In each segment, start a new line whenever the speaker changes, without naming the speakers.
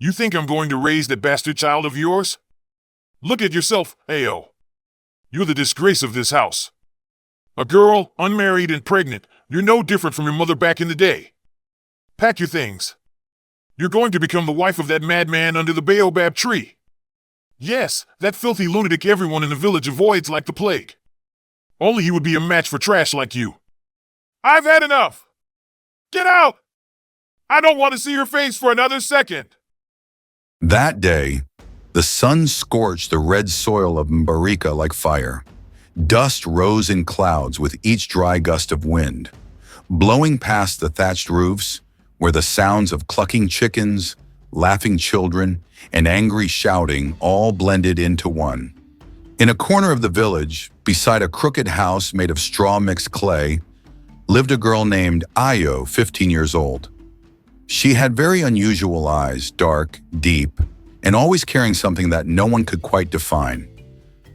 You think I'm going to raise that bastard child of yours? Look at yourself, Ayo. You're the disgrace of this house. A girl, unmarried and pregnant, you're no different from your mother back in the day. Pack your things. You're going to become the wife of that madman under the baobab tree. Yes, that filthy lunatic everyone in the village avoids like the plague. Only he would be a match for trash like you. I've had enough! Get out! I don't want to see your face for another second!
That day, the sun scorched the red soil of Mbarika like fire. Dust rose in clouds with each dry gust of wind, blowing past the thatched roofs, where the sounds of clucking chickens, laughing children, and angry shouting all blended into one. In a corner of the village, beside a crooked house made of straw-mixed clay, lived a girl named Ayo, 15 years old. She had very unusual eyes, dark, deep, and always carrying something that no one could quite define.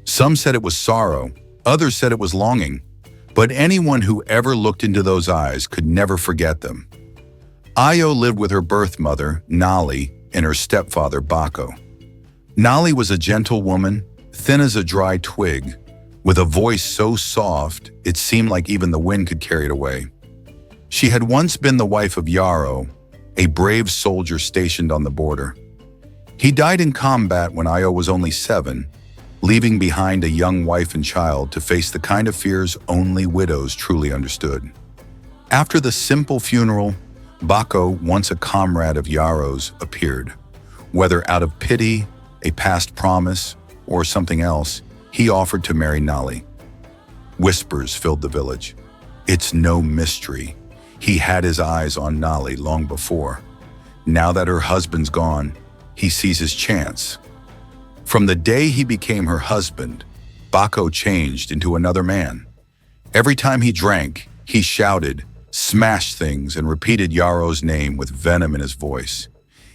Some said it was sorrow, others said it was longing, but anyone who ever looked into those eyes could never forget them. Ayo lived with her birth mother, Nali, and her stepfather, Bako. Nali was a gentle woman, thin as a dry twig, with a voice so soft it seemed like even the wind could carry it away. She had once been the wife of Yarrow, a brave soldier stationed on the border. He died in combat when Ayo was only 7, leaving behind a young wife and child to face the kind of fears only widows truly understood. After the simple funeral, Bako, once a comrade of Yarrow's, appeared. Whether out of pity, a past promise, or something else, he offered to marry Nali. Whispers filled the village. It's no mystery. He had his eyes on Nali long before. Now that her husband's gone, he sees his chance. From the day he became her husband, Bako changed into another man. Every time he drank, he shouted, smashed things, and repeated Yarrow's name with venom in his voice.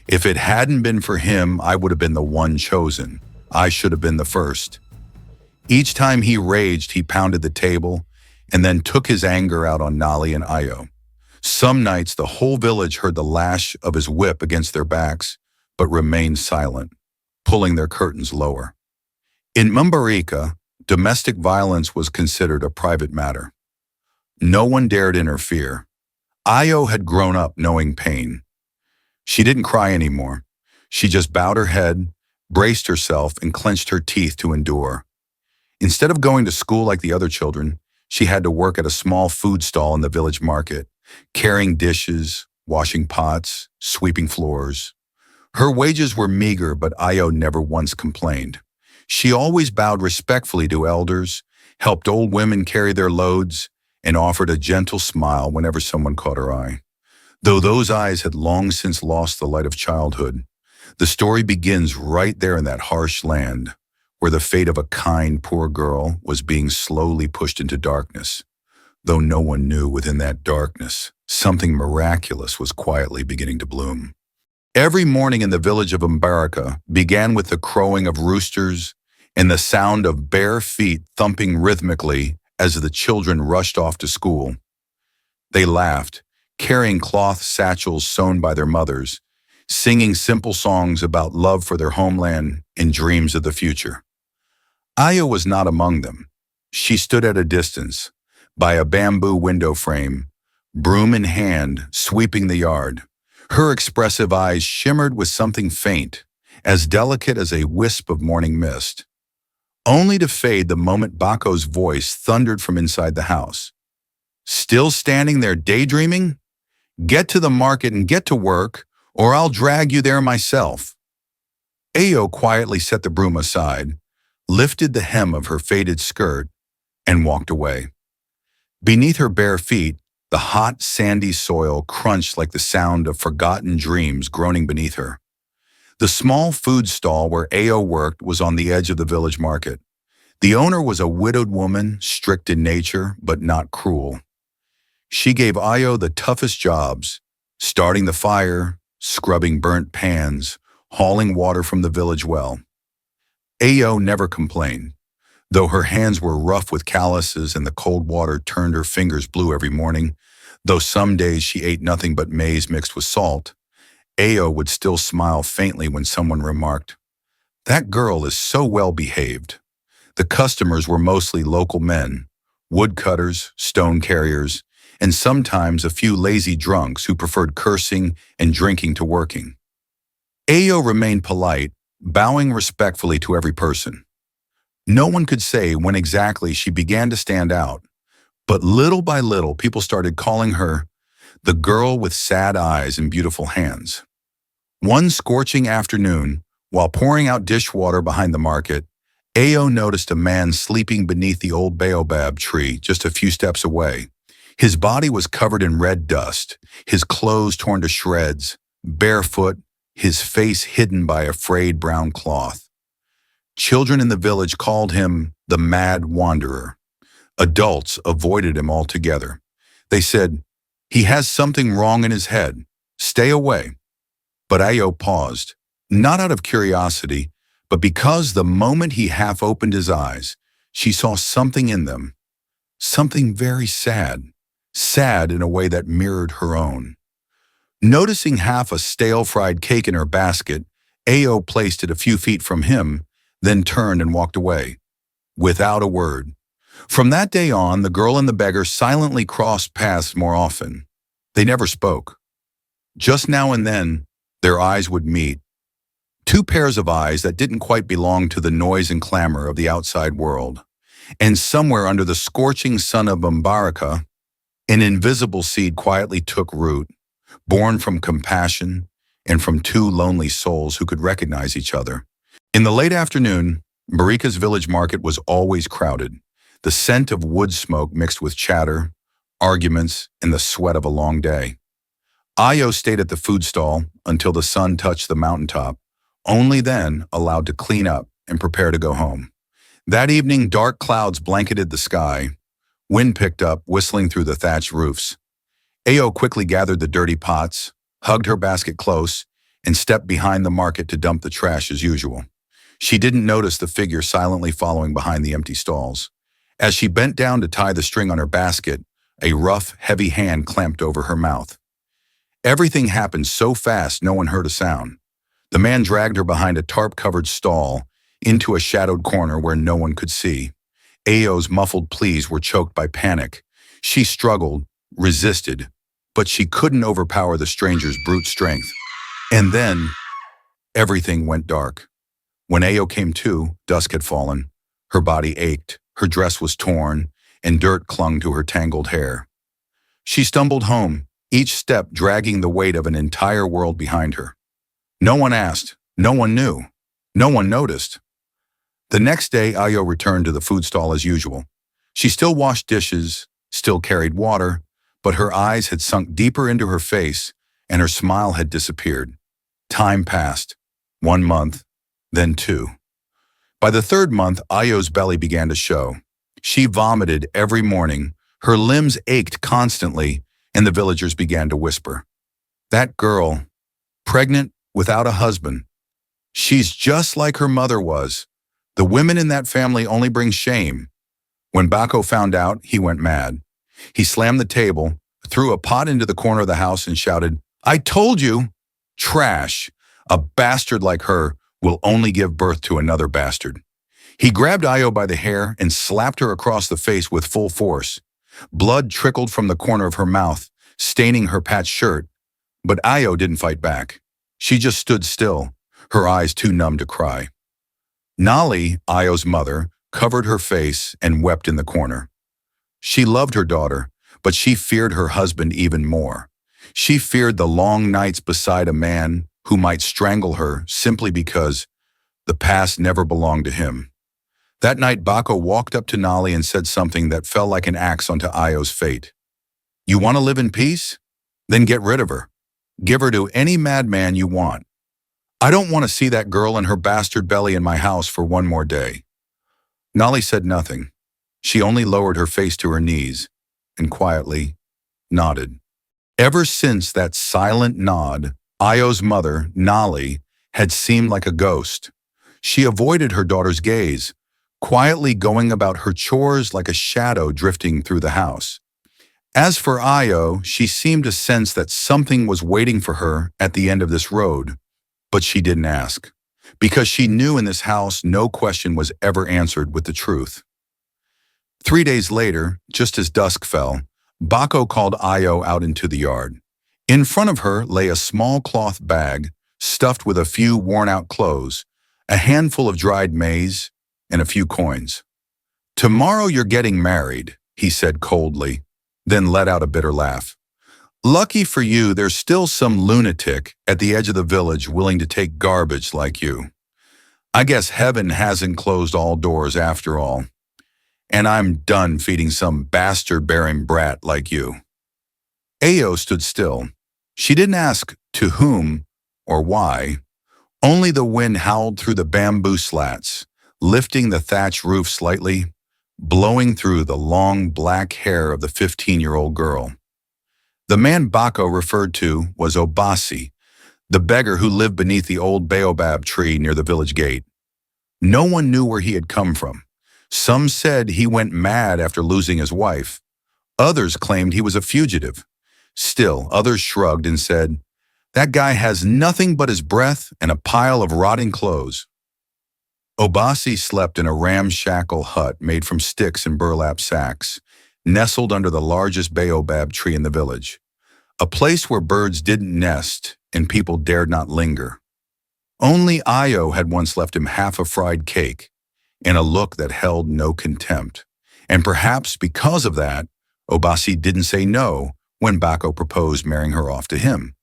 If it hadn't been for him, I would have been the one chosen. I should have been the first. Each time he raged, he pounded the table and then took his anger out on Nali and Ayo. Some nights, the whole village heard the lash of his whip against their backs, but remained silent, pulling their curtains lower. In Mbarika, domestic violence was considered a private matter. No one dared interfere. Ayo had grown up knowing pain. She didn't cry anymore. She just bowed her head, braced herself, and clenched her teeth to endure. Instead of going to school like the other children, she had to work at a small food stall in the village market, carrying dishes, washing pots, sweeping floors. Her wages were meager, but Ayo never once complained. She always bowed respectfully to elders, helped old women carry their loads, and offered a gentle smile whenever someone caught her eye. Though those eyes had long since lost the light of childhood, the story begins right there in that harsh land, where the fate of a kind, poor girl was being slowly pushed into darkness. Though no one knew within that darkness, something miraculous was quietly beginning to bloom. Every morning in the village of Mbarika began with the crowing of roosters and the sound of bare feet thumping rhythmically as the children rushed off to school. They laughed, carrying cloth satchels sewn by their mothers, singing simple songs about love for their homeland and dreams of the future. Ayo was not among them. She stood at a distance, by a bamboo window frame, broom in hand, sweeping the yard. Her expressive eyes shimmered with something faint, as delicate as a wisp of morning mist, only to fade the moment Bako's voice thundered from inside the house. Still standing there daydreaming? Get to the market and get to work, or I'll drag you there myself. Ayo quietly set the broom aside, lifted the hem of her faded skirt, and walked away. Beneath her bare feet, the hot, sandy soil crunched like the sound of forgotten dreams groaning beneath her. The small food stall where Ayo worked was on the edge of the village market. The owner was a widowed woman, strict in nature, but not cruel. She gave Ayo the toughest jobs, starting the fire, scrubbing burnt pans, hauling water from the village well. Ayo never complained, though her hands were rough with calluses and the cold water turned her fingers blue every morning. Though some days she ate nothing but maize mixed with salt, Ao would still smile faintly when someone remarked, "That girl is so well behaved." The customers were mostly local men, woodcutters, stone carriers, and sometimes a few lazy drunks who preferred cursing and drinking to working. Ao remained polite, bowing respectfully to every person. No one could say when exactly she began to stand out, but little by little people started calling her the girl with sad eyes and beautiful hands. One scorching afternoon, while pouring out dishwater behind the market, Ao noticed a man sleeping beneath the old baobab tree just a few steps away. His body was covered in red dust, his clothes torn to shreds, barefoot, his face hidden by a frayed brown cloth. Children in the village called him the Mad Wanderer. Adults avoided him altogether. They said, "He has something wrong in his head. Stay away." But Ao paused, not out of curiosity, but because the moment he half opened his eyes, she saw something in them. Something very sad. Sad in a way that mirrored her own. Noticing half a stale fried cake in her basket, Ao placed it a few feet from him, then turned and walked away, without a word. From that day on, the girl and the beggar silently crossed paths more often. They never spoke. Just now and then, their eyes would meet. Two pairs of eyes that didn't quite belong to the noise and clamor of the outside world. And somewhere under the scorching sun of Mbaraka, an invisible seed quietly took root, born from compassion and from two lonely souls who could recognize each other. In the late afternoon, Mbarika's village market was always crowded. The scent of wood smoke mixed with chatter, arguments, and the sweat of a long day. Ao stayed at the food stall until the sun touched the mountaintop, only then allowed to clean up and prepare to go home. That evening, dark clouds blanketed the sky. Wind picked up, whistling through the thatched roofs. Ao quickly gathered the dirty pots, hugged her basket close, and stepped behind the market to dump the trash as usual. She didn't notice the figure silently following behind the empty stalls. As she bent down to tie the string on her basket, a rough, heavy hand clamped over her mouth. Everything happened so fast no one heard a sound. The man dragged her behind a tarp-covered stall into a shadowed corner where no one could see. Ao's muffled pleas were choked by panic. She struggled, resisted, but she couldn't overpower the stranger's brute strength. And then, everything went dark. When Ao came to, dusk had fallen. Her body ached, her dress was torn, and dirt clung to her tangled hair. She stumbled home, each step dragging the weight of an entire world behind her. No one asked, no one knew, no one noticed. The next day, Ao returned to the food stall as usual. She still washed dishes, still carried water, but her eyes had sunk deeper into her face and her smile had disappeared. Time passed. 1 month, then 2. By the 3rd month, Ayo's belly began to show. She vomited every morning, her limbs ached constantly, and the villagers began to whisper, "That girl, pregnant without a husband. She's just like her mother was. The women in that family only bring shame." When Bako found out, he went mad. He slammed the table, threw a pot into the corner of the house and shouted, "I told you! Trash! A bastard like her will only give birth to another bastard." He grabbed Ayo by the hair and slapped her across the face with full force. Blood trickled from the corner of her mouth, staining her patched shirt. But Ayo didn't fight back. She just stood still, her eyes too numb to cry. Nali, Ayo's mother, covered her face and wept in the corner. She loved her daughter, but she feared her husband even more. She feared the long nights beside a man who might strangle her simply because the past never belonged to him. That night, Bako walked up to Nali and said something that fell like an axe onto Ayo's fate. "You want to live in peace? Then get rid of her. Give her to any madman you want. I don't want to see that girl and her bastard belly in my house for one more day." Nali said nothing. She only lowered her face to her knees and quietly nodded. Ever since that silent nod, Ayo's mother, Nali, had seemed like a ghost. She avoided her daughter's gaze, quietly going about her chores like a shadow drifting through the house. As for Io, she seemed to sense that something was waiting for her at the end of this road, but she didn't ask, because she knew in this house no question was ever answered with the truth. 3 days later, just as dusk fell, Bako called Io out into the yard. In front of her lay a small cloth bag stuffed with a few worn-out clothes, a handful of dried maize, and a few coins. "Tomorrow you're getting married," he said coldly, then let out a bitter laugh. "Lucky for you, there's still some lunatic at the edge of the village willing to take garbage like you. I guess heaven hasn't closed all doors after all. And I'm done feeding some bastard-bearing brat like you." Ao stood still. She didn't ask to whom or why. Only the wind howled through the bamboo slats, lifting the thatch roof slightly, blowing through the long black hair of the 15-year-old girl. The man Bako referred to was Obasi, the beggar who lived beneath the old baobab tree near the village gate. No one knew where he had come from. Some said he went mad after losing his wife. Others claimed he was a fugitive. Still, others shrugged and said, "That guy has nothing but his breath and a pile of rotting clothes." Obasi slept in a ramshackle hut made from sticks and burlap sacks, nestled under the largest baobab tree in the village, a place where birds didn't nest and people dared not linger. Only Io had once left him half a fried cake, and a look that held no contempt. And perhaps because of that, Obasi didn't say no when Bako proposed marrying her off to him.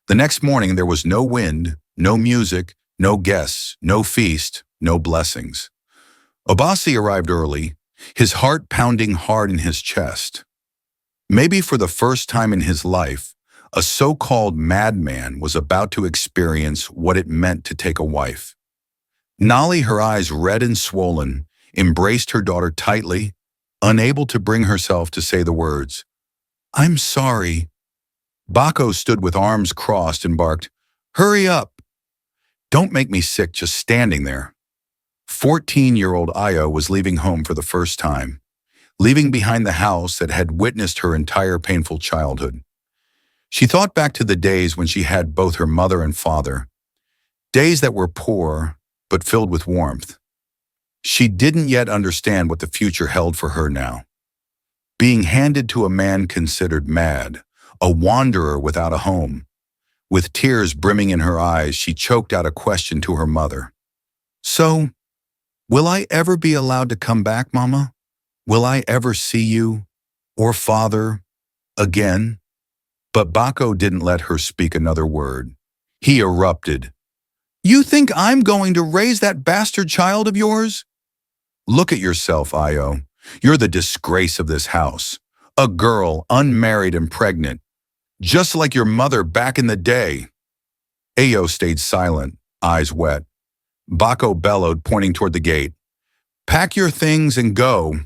The next morning there was no wind, no music, no guests, no feast, no blessings. Obasi arrived early, his heart pounding hard in his chest. Maybe for the first time in his life, a so-called madman was about to experience what it meant to take a wife. Nali, her eyes red and swollen, embraced her daughter tightly, unable to bring herself to say the words, "I'm sorry." Bako stood with arms crossed and barked, "Hurry up! Don't make me sick just standing there." 14-year-old Io was leaving home for the first time, leaving behind the house that had witnessed her entire painful childhood. She thought back to the days when she had both her mother and father, days that were poor but filled with warmth. She didn't yet understand what the future held for her now. Being handed to a man considered mad, a wanderer without a home. With tears brimming in her eyes, she choked out a question to her mother. "So, will I ever be allowed to come back, Mama? Will I ever see you, or Father, again?" But Bako didn't let her speak another word. He erupted. "You think I'm going to raise that bastard child of yours? Look at yourself, Io. You're the disgrace of this house. A girl, unmarried and pregnant, just like your mother back in the day." Ao stayed silent, eyes wet. Bako bellowed, pointing toward the gate. "Pack your things and go.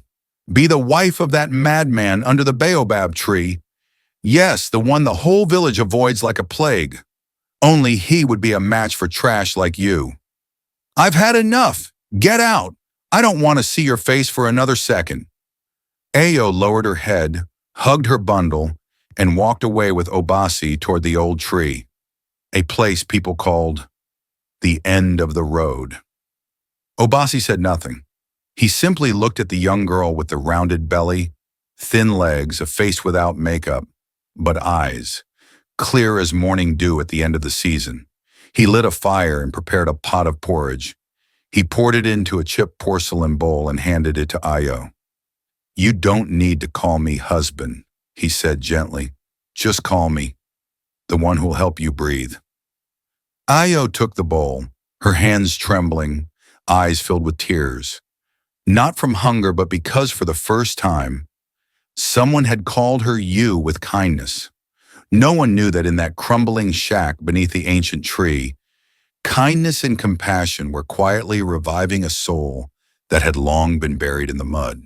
Be the wife of that madman under the baobab tree. Yes, the one the whole village avoids like a plague. Only he would be a match for trash like you. I've had enough. Get out. I don't want to see your face for another second." Ao lowered her head, hugged her bundle, and walked away with Obasi toward the old tree, a place people called the end of the road. Obasi said nothing. He simply looked at the young girl with the rounded belly, thin legs, a face without makeup, but eyes, clear as morning dew at the end of the season. He lit a fire and prepared a pot of porridge. He poured it into a chipped porcelain bowl and handed it to Io. "You don't need to call me husband," he said gently. "Just call me the one who'll help you breathe." Io took the bowl, her hands trembling, eyes filled with tears. Not from hunger, but because for the first time, someone had called her you with kindness. No one knew that in that crumbling shack beneath the ancient tree, kindness and compassion were quietly reviving a soul that had long been buried in the mud.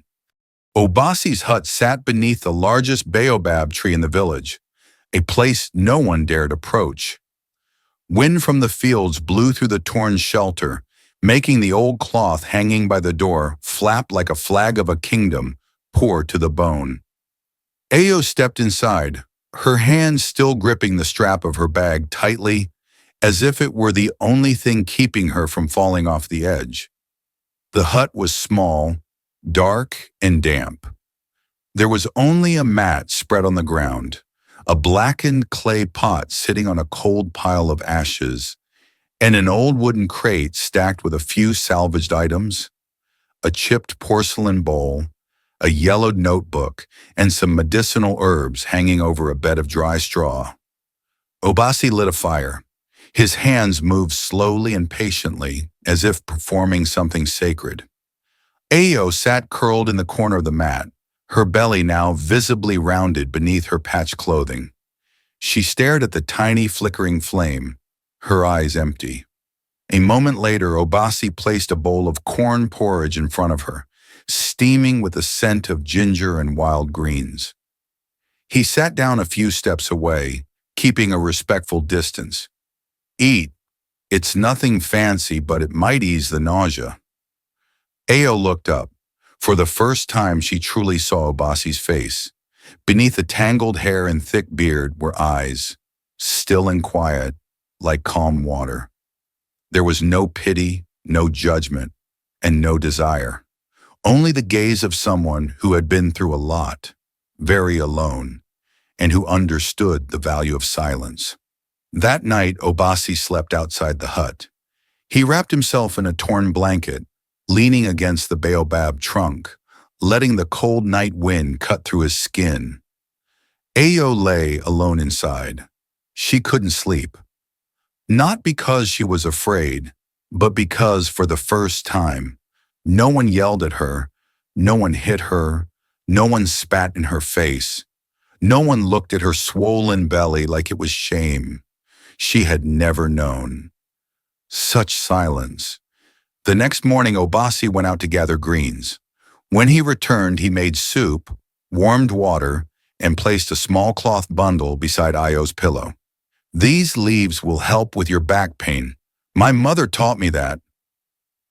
Obasi's hut sat beneath the largest baobab tree in the village, a place no one dared approach. Wind from the fields blew through the torn shelter, making the old cloth hanging by the door flap like a flag of a kingdom, poor to the bone. Ao stepped inside, her hands still gripping the strap of her bag tightly, as if it were the only thing keeping her from falling off the edge. The hut was small, dark, and damp. There was only a mat spread on the ground, a blackened clay pot sitting on a cold pile of ashes, and an old wooden crate stacked with a few salvaged items, a chipped porcelain bowl, a yellowed notebook, and some medicinal herbs hanging over a bed of dry straw. Obasi lit a fire. His hands moved slowly and patiently, as if performing something sacred. Ao sat curled in the corner of the mat, her belly now visibly rounded beneath her patched clothing. She stared at the tiny flickering flame, her eyes empty. A moment later, Obasi placed a bowl of corn porridge in front of her, steaming with the scent of ginger and wild greens. He sat down a few steps away, keeping a respectful distance. "Eat. It's nothing fancy, but it might ease the nausea." Ao looked up. For the first time, she truly saw Obasi's face. Beneath the tangled hair and thick beard were eyes, still and quiet, like calm water. There was no pity, no judgment, and no desire. Only the gaze of someone who had been through a lot, very alone, and who understood the value of silence. That night, Obasi slept outside the hut. He wrapped himself in a torn blanket, leaning against the baobab trunk, letting the cold night wind cut through his skin. Ao lay alone inside. She couldn't sleep. Not because she was afraid, but because, for the first time, no one yelled at her, no one hit her, no one spat in her face, no one looked at her swollen belly like it was shame. She had never known. Such silence. The next morning, Obasi went out to gather greens. When he returned, he made soup, warmed water, and placed a small cloth bundle beside Ayo's pillow. "These leaves will help with your back pain. My mother taught me that."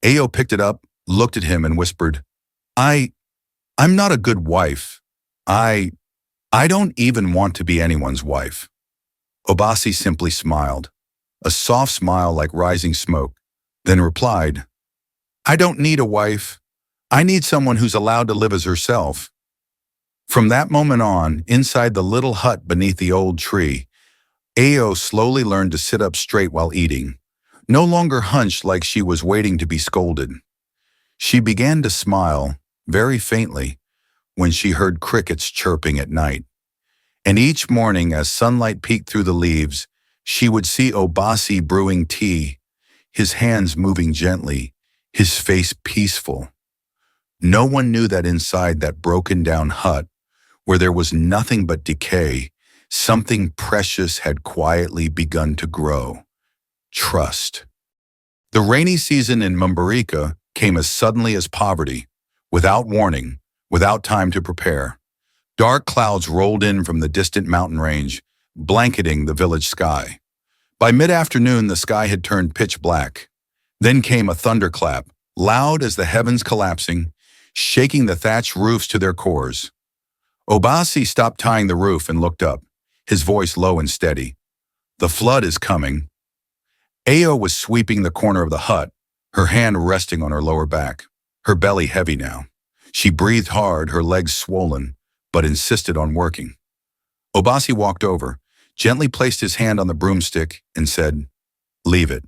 Ayo picked it up, looked at him, and whispered, I'm not a good wife. I don't even want to be anyone's wife." Obasi simply smiled, a soft smile like rising smoke, then replied, "I don't need a wife. I need someone who's allowed to live as herself." From that moment on, inside the little hut beneath the old tree, Ao slowly learned to sit up straight while eating, no longer hunched like she was waiting to be scolded. She began to smile, very faintly, when she heard crickets chirping at night. And each morning, as sunlight peeked through the leaves, she would see Obasi brewing tea, his hands moving gently, his face peaceful. No one knew that inside that broken-down hut, where there was nothing but decay, something precious had quietly begun to grow. Trust. The rainy season in Mumbarika came as suddenly as poverty, without warning, without time to prepare. Dark clouds rolled in from the distant mountain range, blanketing the village sky. By mid-afternoon, the sky had turned pitch black. Then came a thunderclap, loud as the heavens collapsing, shaking the thatched roofs to their cores. Obasi stopped tying the roof and looked up, his voice low and steady. "The flood is coming." Ao was sweeping the corner of the hut, her hand resting on her lower back, her belly heavy now. She breathed hard, her legs swollen, but insisted on working. Obasi walked over, gently placed his hand on the broomstick, and said, "Leave it.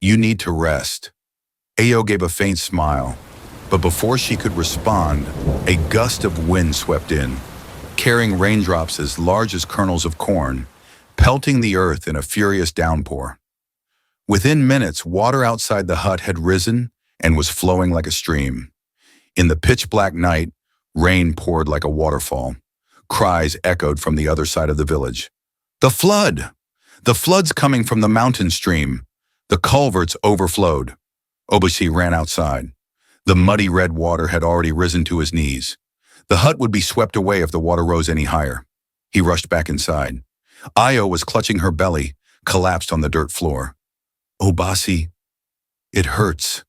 You need to rest." Ao gave a faint smile, but before she could respond, a gust of wind swept in, carrying raindrops as large as kernels of corn, pelting the earth in a furious downpour. Within minutes, water outside the hut had risen and was flowing like a stream. In the pitch-black night, rain poured like a waterfall. Cries echoed from the other side of the village. "The flood! The flood's coming from the mountain stream. The culverts overflowed." Obasi ran outside. The muddy red water had already risen to his knees. The hut would be swept away if the water rose any higher. He rushed back inside. Ayo was clutching her belly, collapsed on the dirt floor. "Obasi, it hurts.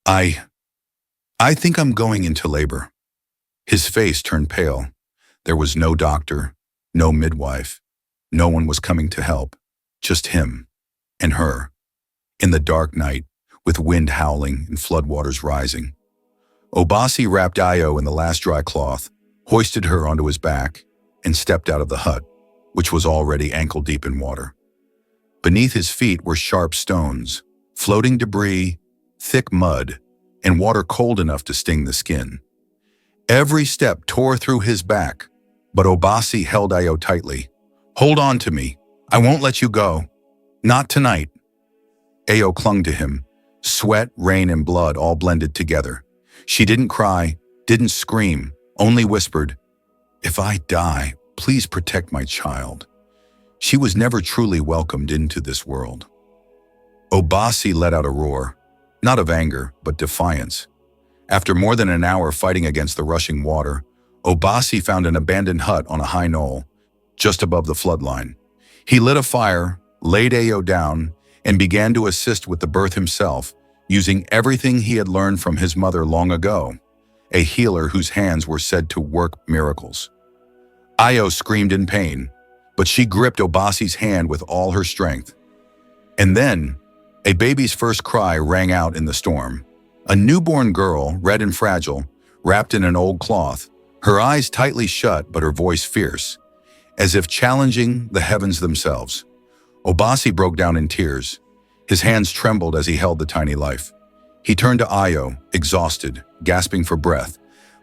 I think I'm going into labor." His face turned pale. There was no doctor, no midwife. No one was coming to help. Just him and her. In the dark night, with wind howling and floodwaters rising. Obasi wrapped Io in the last dry cloth, hoisted her onto his back, and stepped out of the hut, which was already ankle-deep in water. Beneath his feet were sharp stones, floating debris, thick mud, and water cold enough to sting the skin. Every step tore through his back, but Obasi held Io tightly. "Hold on to me. I won't let you go. Not tonight." Io clung to him, sweat, rain, and blood all blended together. She didn't cry, didn't scream, only whispered, "If I die, please protect my child." She was never truly welcomed into this world. Obasi let out a roar, not of anger, but defiance. After more than an hour fighting against the rushing water, Obasi found an abandoned hut on a high knoll, just above the floodline. He lit a fire, laid Io down, and began to assist with the birth himself, using everything he had learned from his mother long ago, a healer whose hands were said to work miracles. Io screamed in pain, but she gripped Obasi's hand with all her strength. And then, a baby's first cry rang out in the storm. A newborn girl, red and fragile, wrapped in an old cloth, her eyes tightly shut but her voice fierce, as if challenging the heavens themselves. Obasi broke down in tears. His hands trembled as he held the tiny life. He turned to Io, exhausted, gasping for breath,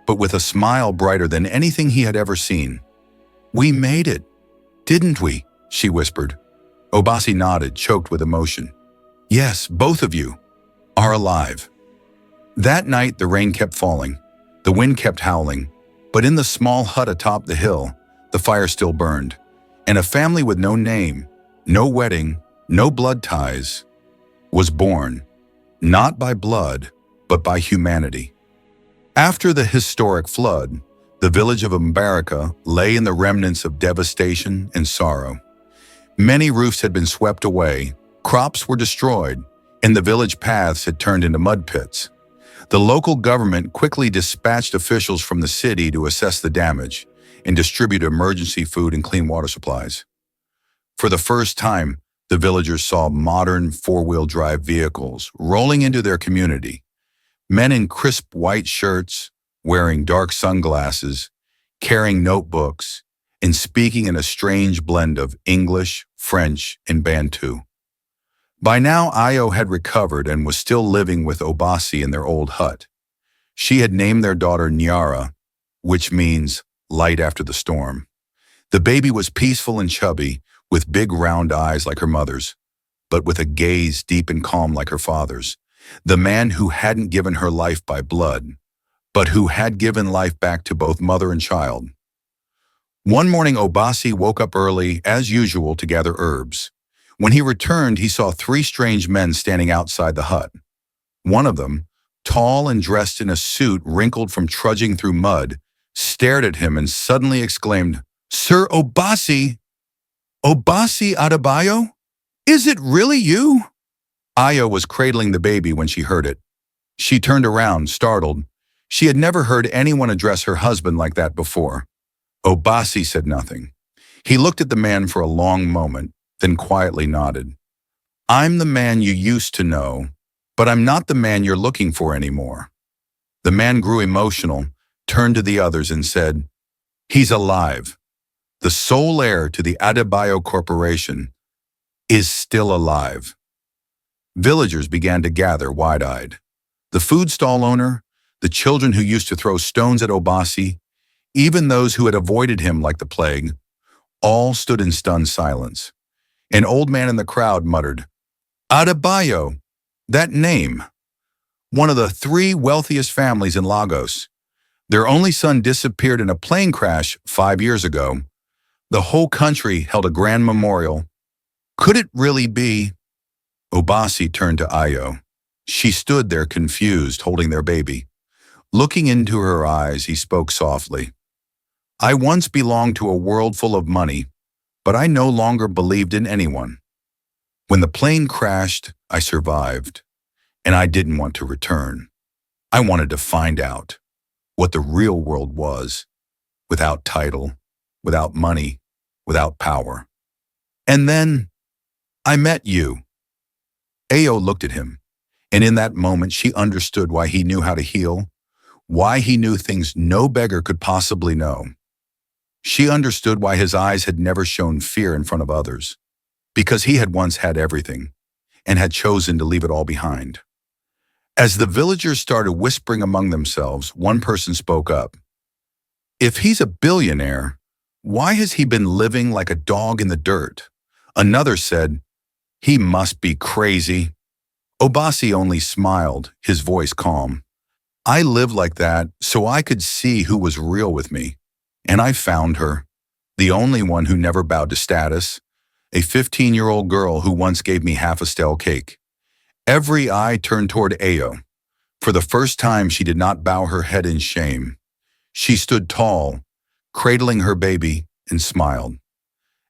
but with a smile brighter than anything he had ever seen. "We made it, didn't we?" she whispered. Obasi nodded, choked with emotion. "Yes, both of you are alive." That night, the rain kept falling. The wind kept howling. But in the small hut atop the hill, the fire still burned. And a family with no name, no wedding, no blood ties, was born, not by blood, but by humanity. After the historic flood, the village of Mbarica lay in the remnants of devastation and sorrow. Many roofs had been swept away, crops were destroyed, and the village paths had turned into mud pits. The local government quickly dispatched officials from the city to assess the damage and distribute emergency food and clean water supplies. For the first time, the villagers saw modern four-wheel drive vehicles rolling into their community. Men in crisp white shirts, wearing dark sunglasses, carrying notebooks, and speaking in a strange blend of English, French, and Bantu. By now, Io had recovered and was still living with Obasi in their old hut. She had named their daughter Nyara, which means light after the storm. The baby was peaceful and chubby, with big round eyes like her mother's, but with a gaze deep and calm like her father's. The man who hadn't given her life by blood, but who had given life back to both mother and child. One morning, Obasi woke up early, as usual, to gather herbs. When he returned, he saw three strange men standing outside the hut. One of them, tall and dressed in a suit wrinkled from trudging through mud, stared at him and suddenly exclaimed, "Sir Obasi! Obasi Adebayo? Is it really you?" Io was cradling the baby when she heard it. She turned around, startled. She had never heard anyone address her husband like that before. Obasi said nothing. He looked at the man for a long moment, then quietly nodded. "I'm the man you used to know, but I'm not the man you're looking for anymore." The man grew emotional, turned to the others and said, "He's alive. The sole heir to the Adebayo Corporation is still alive." Villagers began to gather wide-eyed. The food stall owner, the children who used to throw stones at Obasi, even those who had avoided him like the plague, all stood in stunned silence. An old man in the crowd muttered, "Adebayo, that name. One of the three wealthiest families in Lagos. Their only son disappeared in a plane crash 5 years ago. The whole country held a grand memorial. Could it really be?" Obasi turned to Io. She stood there confused, holding their baby. Looking into her eyes, he spoke softly. "I once belonged to a world full of money, but I no longer believed in anyone. When the plane crashed, I survived, and I didn't want to return. I wanted to find out what the real world was, without title, without money, without power. And then I met you. Ao looked at him, and in that moment she understood why he knew how to heal, why he knew things no beggar could possibly know. She understood why his eyes had never shown fear in front of others, because he had once had everything and had chosen to leave it all behind. As the villagers started whispering among themselves, one person spoke up. If he's a billionaire, why has he been living like a dog in the dirt? Another said, he must be crazy. Obasi only smiled, his voice calm. I lived like that so I could see who was real with me. And I found her, the only one who never bowed to status, a 15-year-old girl who once gave me half a stale cake. Every eye turned toward Ao. For the first time, she did not bow her head in shame. She stood tall, cradling her baby, and smiled.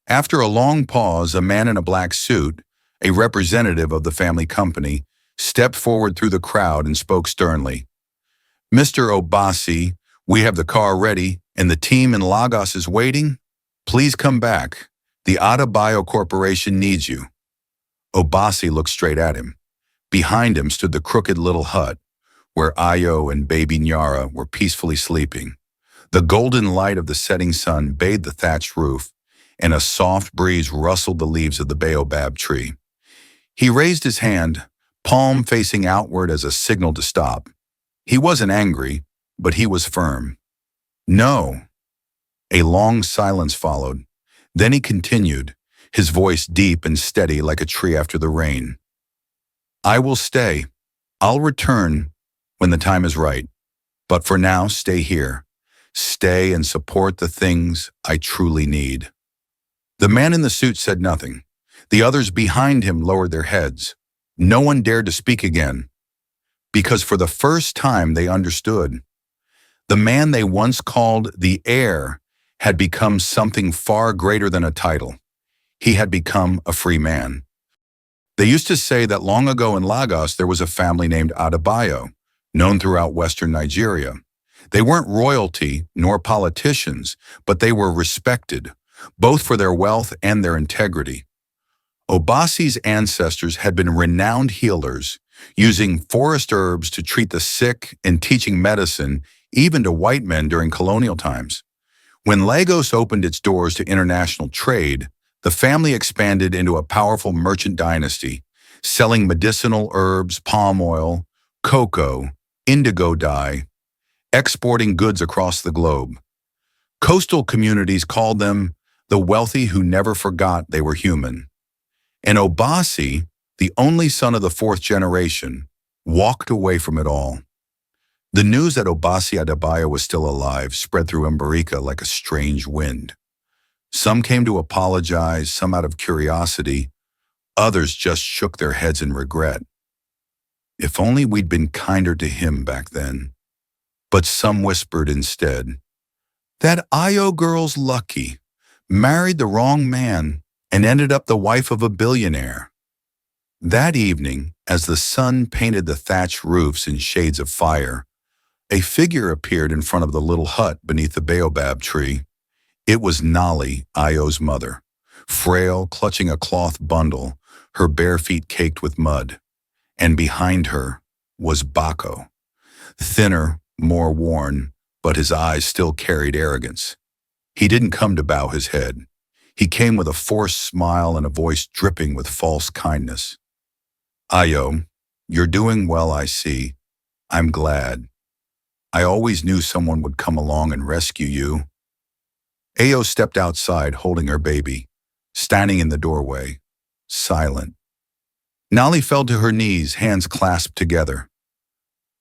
After a long pause, a man in a black suit, a representative of the family company, stepped forward through the crowd and spoke sternly. Mr. Obasi, we have the car ready, and the team in Lagos is waiting. Please come back. The Adebayo Corporation needs you. Obasi looked straight at him. Behind him stood the crooked little hut, where Ayo and baby Nyara were peacefully sleeping. The golden light of the setting sun bathed the thatched roof, and a soft breeze rustled the leaves of the baobab tree. He raised his hand, palm facing outward as a signal to stop. He wasn't angry, but he was firm. No. A long silence followed. Then he continued, his voice deep and steady like a tree after the rain. I will stay. I'll return when the time is right. But for now, stay here. Stay and support the things I truly need. The man in the suit said nothing. The others behind him lowered their heads. No one dared to speak again, because for the first time they understood. The man they once called the heir had become something far greater than a title. He had become a free man. They used to say that long ago in Lagos there was a family named Adebayo, known throughout western Nigeria. They weren't royalty nor politicians, but they were respected, both for their wealth and their integrity. Obasi's ancestors had been renowned healers, using forest herbs to treat the sick and teaching medicine even to white men during colonial times. When Lagos opened its doors to international trade, the family expanded into a powerful merchant dynasty, selling medicinal herbs, palm oil, cocoa, indigo dye, exporting goods across the globe. Coastal communities called them the wealthy who never forgot they were human. And Obasi, the only son of the fourth generation, walked away from it all. The news that Obasi Adebayo was still alive spread through Mbarica like a strange wind. Some came to apologize, some out of curiosity. Others just shook their heads in regret. If only we'd been kinder to him back then. But some whispered instead, that Ayo girl's lucky, married the wrong man, and ended up the wife of a billionaire. That evening, as the sun painted the thatched roofs in shades of fire, a figure appeared in front of the little hut beneath the baobab tree. It was Nali, Ayo's mother, frail, clutching a cloth bundle, her bare feet caked with mud. And behind her was Bako, thinner, more worn, but his eyes still carried arrogance. He didn't come to bow his head. He came with a forced smile and a voice dripping with false kindness. Ayo, you're doing well, I see. I'm glad. I always knew someone would come along and rescue you. Ayo stepped outside holding her baby, standing in the doorway, silent. Nali fell to her knees, hands clasped together.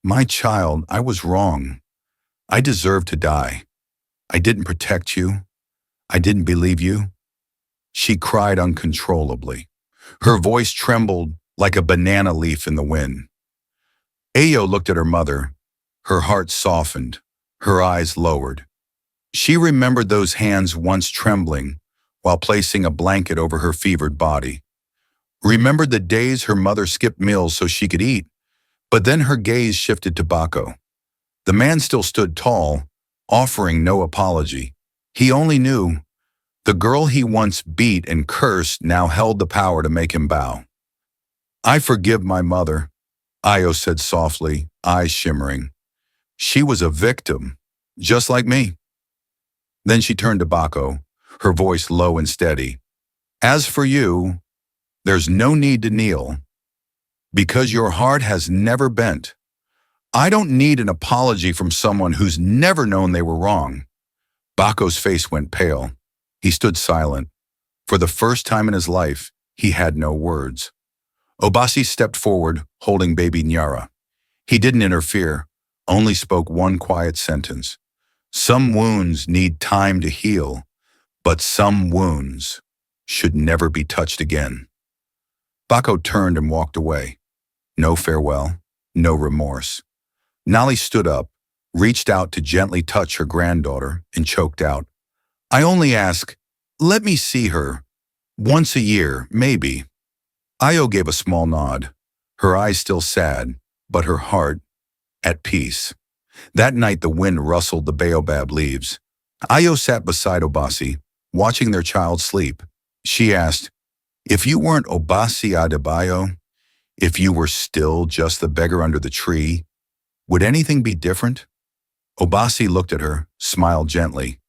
My child, I was wrong. I deserved to die. I didn't protect you. I didn't believe you. She cried uncontrollably. Her voice trembled like a banana leaf in the wind. Ayo looked at her mother. Her heart softened, her eyes lowered. She remembered those hands once trembling while placing a blanket over her fevered body. Remembered the days her mother skipped meals so she could eat, but then her gaze shifted to Bako. The man still stood tall, offering no apology. He only knew the girl he once beat and cursed now held the power to make him bow. "I forgive my mother," Io said softly, eyes shimmering. "She was a victim, just like me." Then she turned to Bako, her voice low and steady. "As for you, there's no need to kneel, because your heart has never bent. I don't need an apology from someone who's never known they were wrong." Bako's face went pale. He stood silent. For the first time in his life, he had no words. Obasi stepped forward, holding baby Nyara. He didn't interfere, only spoke one quiet sentence. "Some wounds need time to heal, but some wounds should never be touched again." Bako turned and walked away. No farewell, no remorse. Nali stood up, reached out to gently touch her granddaughter, and choked out, "I only ask, let me see her. Once a year, maybe." Io gave a small nod, her eyes still sad, but her heart at peace. That night the wind rustled the baobab leaves. Io sat beside Obasi, watching their child sleep. She asked, "If you weren't Obasi Adebayo, if you were still just the beggar under the tree, would anything be different?" Obasi looked at her, smiled gently.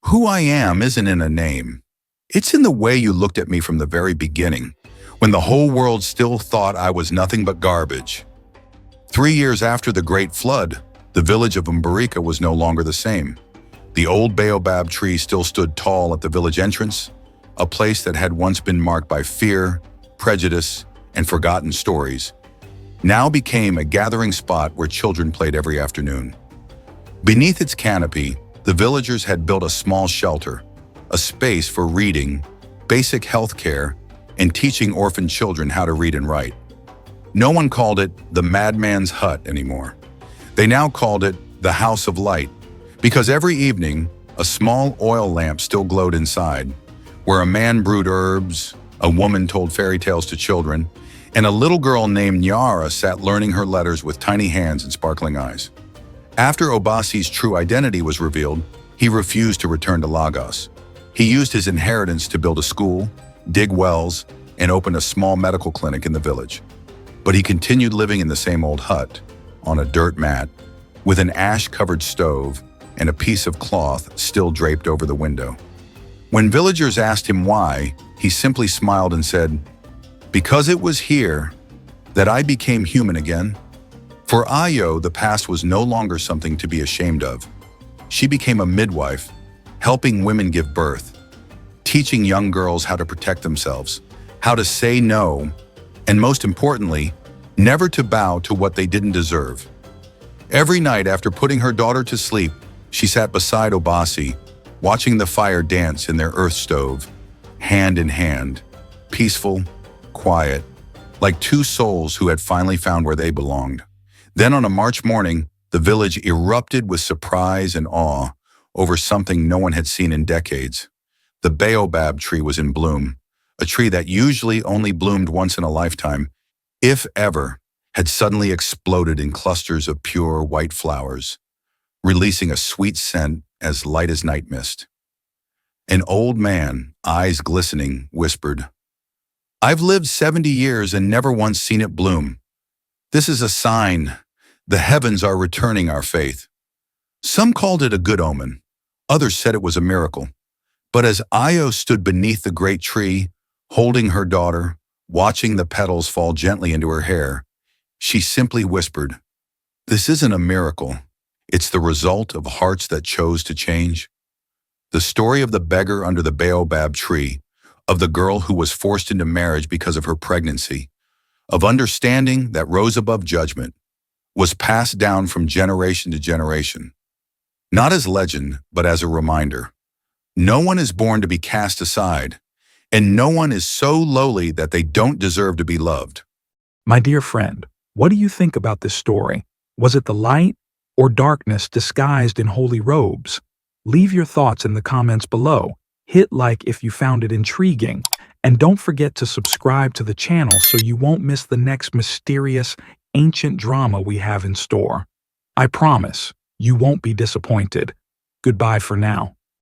"Who I am isn't in a name. It's in the way you looked at me from the very beginning, when the whole world still thought I was nothing but garbage." 3 years after the Great Flood, the village of Umberika was no longer the same. The old baobab tree still stood tall at the village entrance, a place that had once been marked by fear, prejudice, and forgotten stories, now became a gathering spot where children played every afternoon. Beneath its canopy, the villagers had built a small shelter, a space for reading, basic health care, and teaching orphan children how to read and write. No one called it the madman's hut anymore. They now called it the House of Light, because every evening, a small oil lamp still glowed inside, where a man brewed herbs, a woman told fairy tales to children, and a little girl named Nyara sat learning her letters with tiny hands and sparkling eyes. After Obasi's true identity was revealed, he refused to return to Lagos. He used his inheritance to build a school, dig wells, and open a small medical clinic in the village. But he continued living in the same old hut, on a dirt mat, with an ash-covered stove and a piece of cloth still draped over the window. When villagers asked him why, he simply smiled and said, "Because it was here that I became human again." For Ayo, the past was no longer something to be ashamed of. She became a midwife, helping women give birth, teaching young girls how to protect themselves, how to say no, and most importantly, never to bow to what they didn't deserve. Every night after putting her daughter to sleep, she sat beside Obasi, watching the fire dance in their earth stove, hand in hand, peaceful, quiet, like two souls who had finally found where they belonged. Then on a March morning, the village erupted with surprise and awe over something no one had seen in decades. The baobab tree was in bloom, a tree that usually only bloomed once in a lifetime, if ever, had suddenly exploded in clusters of pure white flowers, releasing a sweet scent as light as night mist. An old man, eyes glistening, whispered, "I've lived 70 years and never once seen it bloom. This is a sign. The heavens are returning our faith." Some called it a good omen. Others said it was a miracle. But as Io stood beneath the great tree, holding her daughter, watching the petals fall gently into her hair, she simply whispered, "This isn't a miracle. It's the result of hearts that chose to change." The story of the beggar under the baobab tree, of the girl who was forced into marriage because of her pregnancy, of understanding that rose above judgment, was passed down from generation to generation. Not as legend, but as a reminder. No one is born to be cast aside, and no one is so lowly that they don't deserve to be loved.
My dear friend, what do you think about this story? Was it the light or darkness disguised in holy robes? Leave your thoughts in the comments below. Hit like if you found it intriguing. And don't forget to subscribe to the channel so you won't miss the next mysterious, ancient drama we have in store. I promise, you won't be disappointed. Goodbye for now.